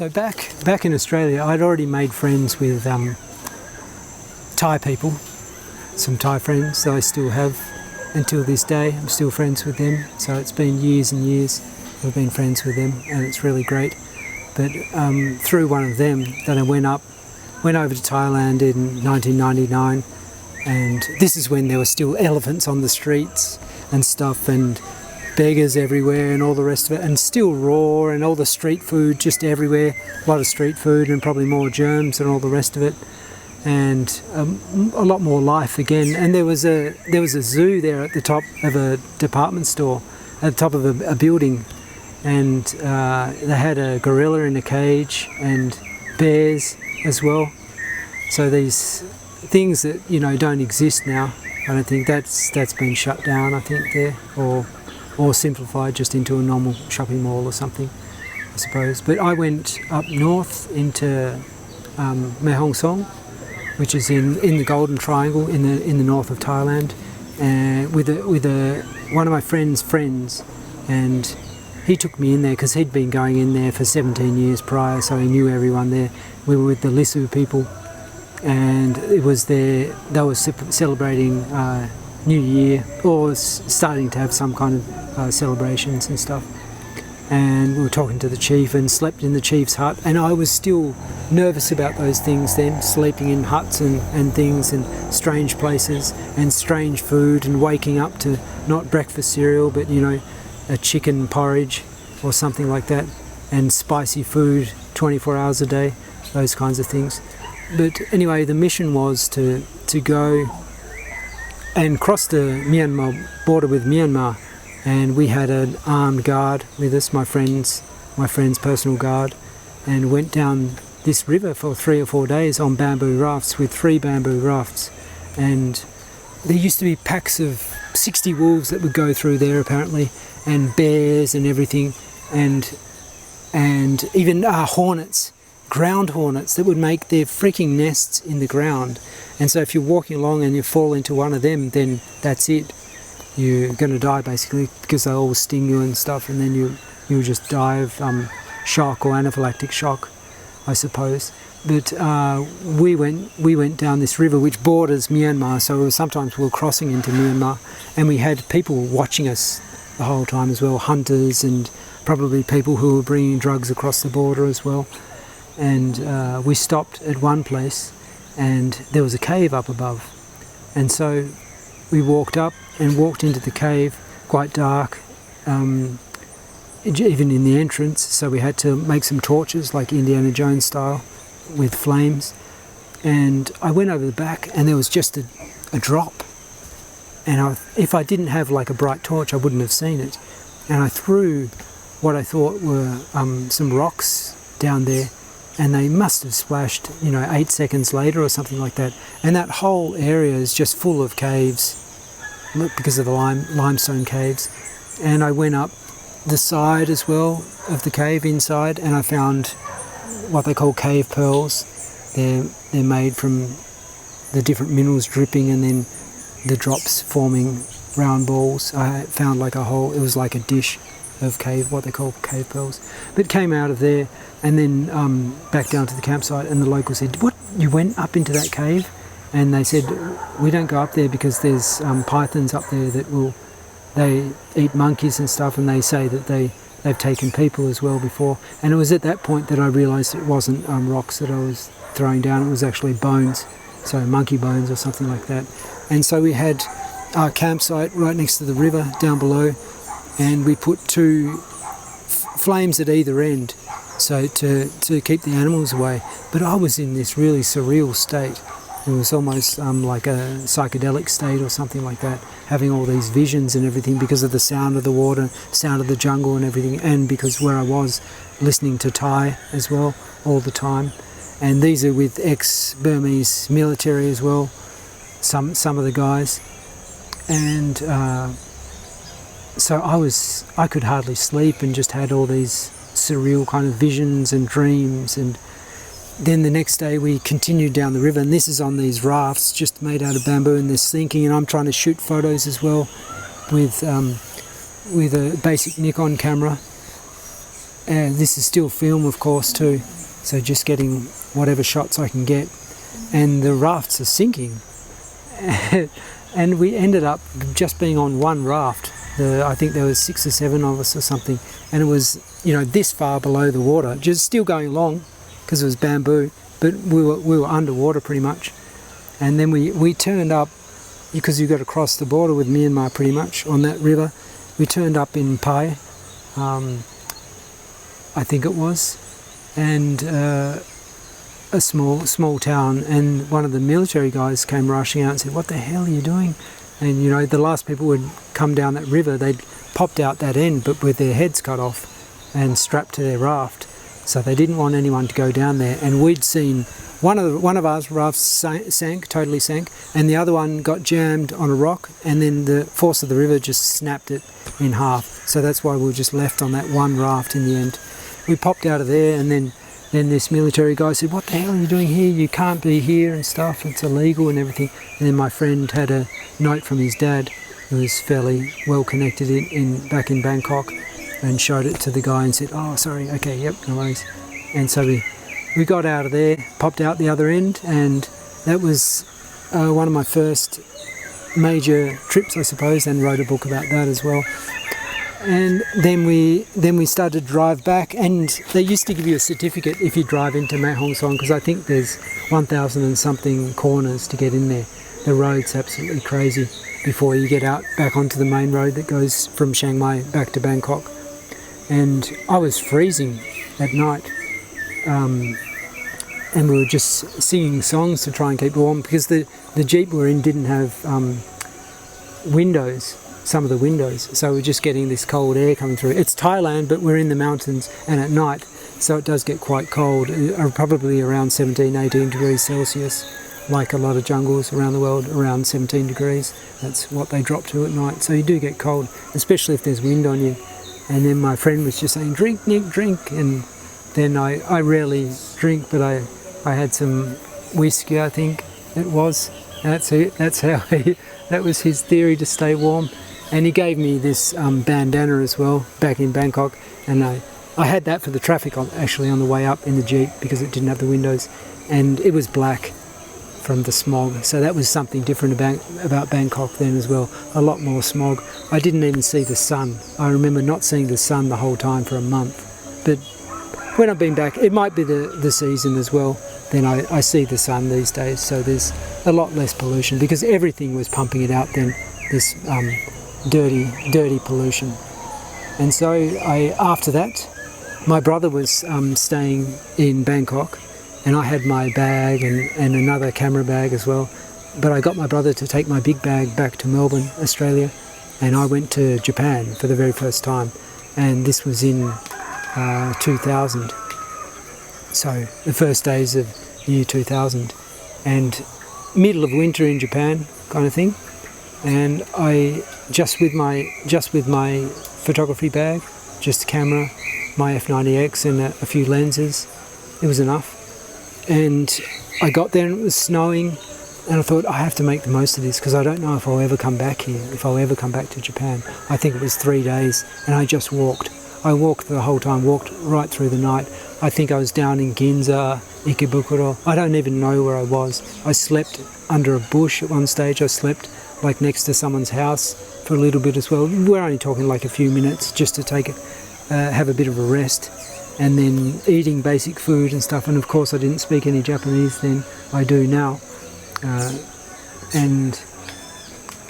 so back in Australia, I'd already made friends with Thai people, some Thai friends that I still have until this day. I'm still friends with them, so it's been years and years I've been friends with them, and it's really great. But through one of them that I went over to Thailand in 1999, and this is when there were still elephants on the streets and stuff, and beggars everywhere and all the rest of it, and still raw, and all the street food just everywhere, a lot of street food and probably more germs and all the rest of it, and a lot more life again. And there was a zoo there at the top of a department store, at the top of a building, and they had a gorilla in a cage and bears as well. So these things that don't exist now, I don't think that's been shut down, I think, there, or simplified just into a normal shopping mall or something, I suppose. But I went up north into Mae Hong Son, which is in the Golden Triangle in the north of Thailand, with one of my friend's friends, and he took me in there because he'd been going in there for 17 years prior, so he knew everyone there. We were with the Lisu people, and it was they were celebrating New Year, or starting to have some kind of celebrations and stuff. And we were talking to the chief and slept in the chief's hut, and I was still nervous about those things then, sleeping in huts and things, and strange places and strange food, and waking up to not breakfast cereal but a chicken porridge or something like that, and spicy food 24 hours a day, those kinds of things. But anyway, the mission was to go and cross the Myanmar border with Myanmar, and we had an armed guard with us, my friend's personal guard, and went down this river for 3 or 4 days on bamboo rafts, with 3 bamboo rafts. And there used to be packs of 60 wolves that would go through there apparently, and bears and everything, and even hornets, ground hornets, that would make their freaking nests in the ground. And so if you're walking along and you fall into one of them, then that's it. You're going to die basically, because they all sting you and stuff, and then you'll just die of shock or anaphylactic shock, I suppose. But we went down this river which borders Myanmar, so sometimes we were crossing into Myanmar, and we had people watching us the whole time as well, hunters and probably people who were bringing drugs across the border as well. And we stopped at one place, and there was a cave up above, and so we walked up and walked into the cave, quite dark, even in the entrance, so we had to make some torches like Indiana Jones style with flames. And I went over the back, and there was just a drop, and if I didn't have like a bright torch I wouldn't have seen it, and I threw what I thought were some rocks down there, and they must have splashed 8 seconds later or something like that. And that whole area is just full of caves, because of the limestone caves. And I went up the side as well of the cave inside, and I found what they call cave pearls. They're made from the different minerals dripping, and then the drops forming round balls. I found like it was like a dish of what they call cave pearls. But came out of there and then back down to the campsite, and the local said, "What, you went up into that cave?" And they said, "We don't go up there because there's pythons up there they eat monkeys and stuff, and they say that they've taken people as well before." And it was at that point that I realised it wasn't rocks that I was throwing down, it was actually bones, so monkey bones or something like that. And so we had our campsite right next to the river down below, and we put 2 flames at either end, so to keep the animals away. But I was in this really surreal state. It was almost like a psychedelic state or something like that, having all these visions and everything because of the sound of the water, sound of the jungle and everything, and because where I was listening to Thai as well all the time. And these are with ex-Burmese military as well, some of the guys. And so I could hardly sleep, and just had all these surreal kind of visions and dreams. And then the next day we continued down the river, and this is on these rafts just made out of bamboo, and they're sinking, and I'm trying to shoot photos as well with a basic Nikon camera. And this is still film, of course, too. So just getting whatever shots I can get. And the rafts are sinking. And we ended up just being on one raft. I think there was 6 or 7 of us or something. And it was, this far below the water, just still going along because it was bamboo. But we were underwater pretty much. And then we turned up, because you've got to cross the border with Myanmar pretty much on that river. We turned up in Pai, I think it was, and a small town, and one of the military guys came rushing out and said, "What the hell are you doing?" And the last people would come down that river, they'd popped out that end but with their heads cut off and strapped to their raft, so they didn't want anyone to go down there. And we'd seen one of our rafts totally sank, and the other one got jammed on a rock, and then the force of the river just snapped it in half. So that's why we were just left on that one raft in the end. We popped out of there, and then this military guy said, "What the hell are you doing here? You can't be here and stuff. It's illegal and everything." And then my friend had a note from his dad, who was fairly well connected back in Bangkok, and showed it to the guy and said, "Oh, sorry, okay, yep, no worries." And so we got out of there, popped out the other end, and that was one of my first major trips, I suppose, and wrote a book about that as well. And then we started to drive back, and they used to give you a certificate if you drive into Mae Hong Son, because I think there's 1,000 and something corners to get in there. The road's absolutely crazy before you get out back onto the main road that goes from Chiang Mai back to Bangkok. And I was freezing at night, and we were just singing songs to try and keep warm, because the Jeep we're in didn't have windows, some of the windows, so we're just getting this cold air coming through. It's Thailand, but we're in the mountains and at night, so it does get quite cold, probably around 17, 18 degrees Celsius, like a lot of jungles around the world, around 17 degrees. That's what they drop to at night, so you do get cold, especially if there's wind on you. And then my friend was just saying, "Drink, Nick, drink," and then I rarely drink, but I had some whiskey, I think it was. That's it. That's how that was his theory to stay warm. And he gave me this bandana as well back in Bangkok, and I had that for the traffic actually on the way up in the Jeep, because it didn't have the windows, and it was black from the smog. So that was something different about Bangkok then as well. A lot more smog. I didn't even see the sun. I remember not seeing the sun the whole time for a month. But when I've been back, it might be the season as well, then I see the sun these days. So there's a lot less pollution, because everything was pumping it out then, this dirty pollution. And so after that, my brother was staying in Bangkok, and I had my bag and another camera bag as well. But I got my brother to take my big bag back to Melbourne, Australia, and I went to Japan for the very first time. And this was in 2000. So the first days of year 2000, and middle of winter in Japan kind of thing. And I just with my photography bag, just a camera, my F90X and a few lenses, it was enough. And I got there and it was snowing, and I thought, I have to make the most of this, because I don't know if I'll ever come back here, if I'll ever come back to Japan. I think it was 3 days, and I just walked. I walked the whole time, walked right through the night. I think I was down in Ginza, Ikebukuro. I don't even know where I was. I slept under a bush at one stage. I slept like next to someone's house for a little bit as well. We're only talking like a few minutes just to have a bit of a rest, and then eating basic food and stuff. And of course I didn't speak any Japanese then. I do now. And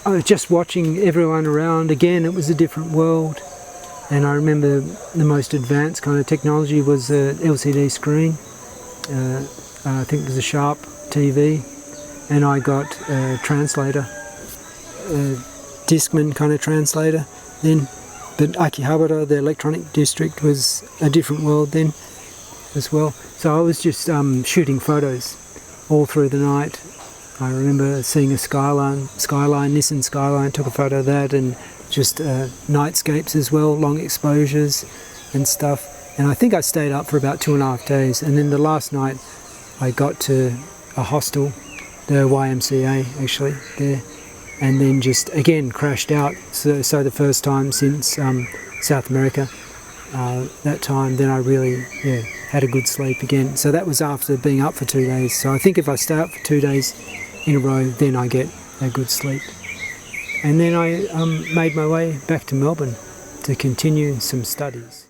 I was just watching everyone around. Again, it was a different world. And I remember the most advanced kind of technology was a LCD screen. I think it was a Sharp TV. And I got a translator, a Discman kind of translator then. But Akihabara, the electronic district, was a different world then as well. So I was just shooting photos all through the night. I remember seeing a Skyline, Nissan Skyline, took a photo of that, and just nightscapes as well, long exposures and stuff. And I think I stayed up for about 2.5 days. And then the last night I got to a hostel, the YMCA actually, there, and then just again crashed out. So the first time since South America. that time, then I really had a good sleep again. So that was after being up for 2 days. So I think if I stay up for 2 days in a row, then I get a good sleep. And then I made my way back to Melbourne to continue some studies.